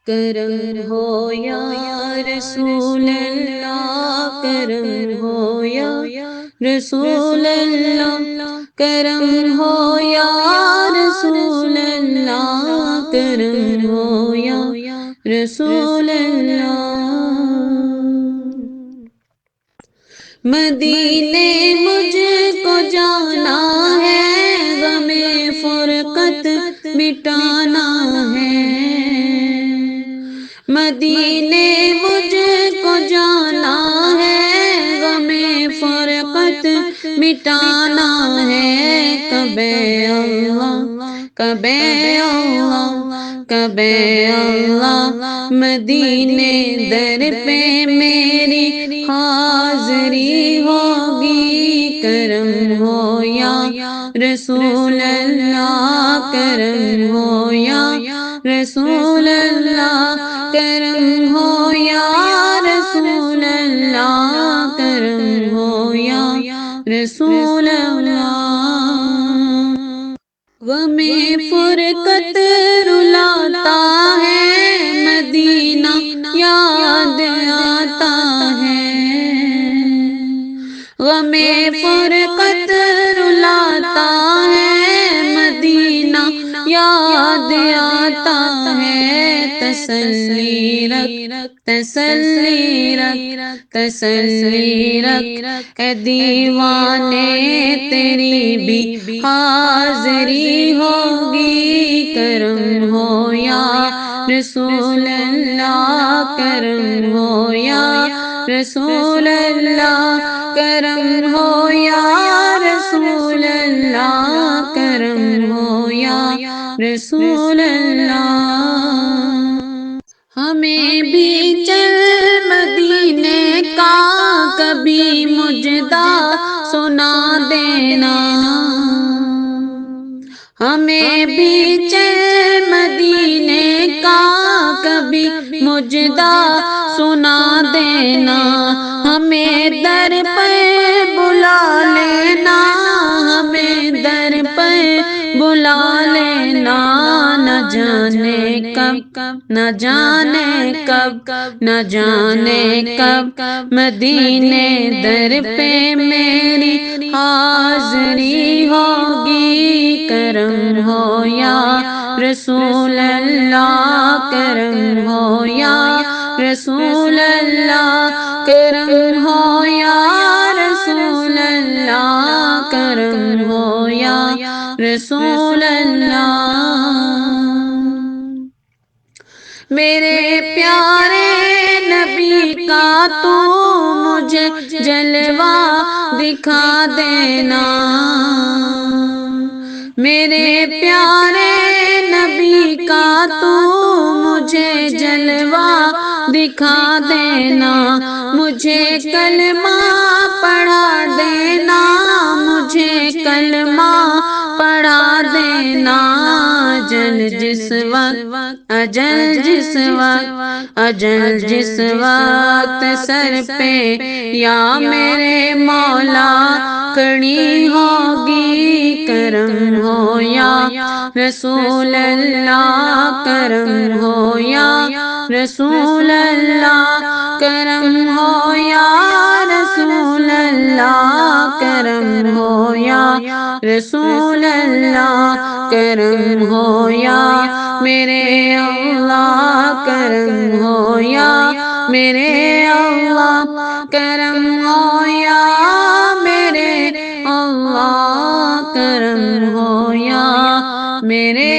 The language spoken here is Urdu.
کرم ہو یا رسول اللہ، کرم ہو یا رسول اللہ، کرم ہو یا رسول اللہ، کرم ہو یا رسول اللہ۔ مدینے مجھ کو جانا ہے، غم فرقت مٹانا ہے، مدینے مجھ کو جانا ہے، غم فرقت مٹانا ہے، کعبہ اللہ کعبہ اللہ کعبہ اللہ، مدینے در پہ میری حاضری ہوگی، کرم ہو یا رسول اللہ، کرم ہو یا رسول اللہ، کرم ہو یا رسول اللہ، کرم ہو یا رسول اللہ۔ غم فرقت رلاتا ہے، مدینہ یاد آتا ہے، غم فرقت رلاتا ہے، مدینہ یاد آتا ہے، تسلی رکھ تسلی رکھ تسلی رکھ، اے دیوانے تیری بھی حاضری ہوگی، کرم ہو یا رسول اللہ، کرم ہو یا رسول اللہ، کرم ہو یا رسول اللہ، کرم ہو یا رسول اللہ۔ ہمیں بھی چل مدینے کا کبھی مجدہ سنا دینا، ہمیں بھی چل مدینے کا کبھی مجدہ سنا دینا، ہمیں در پر بلا لینا، ہمیں در پر بلا لینا، نہ جانے کب نہ جانے کب نہ جانے کب مدینے در پہ میری حاضری ہوگی، کرم ہو یا رسول اللہ، کرم ہو یا رسول اللہ، کرم ہو یا رسول اللہ، کرم ہو یا رسول اللہ۔ میرے پیارے نبی کا تو مجھے جلوہ دکھا دینا، میرے پیارے نبی کا تو مجھے جلوہ دکھا دینا، مجھے کلمہ پڑھا دینا، مجھے کلمہ پڑھا دینا، اجل جس وقت اجل جس وقت اجل جس وقت سر پہ یا میرے مولا کھڑی ہوگی، کرم ہو یا رسول اللہ، کرم ہو یا رسول اللہ، کرم ہو یا رسول اللہ، کرم ہو یا رسول اللہ، کرم ہو یا میرے اللہ، کرم ہو یا میرے اللہ، کرم ہو یا میرے اللہ، کرم ہو یا میرے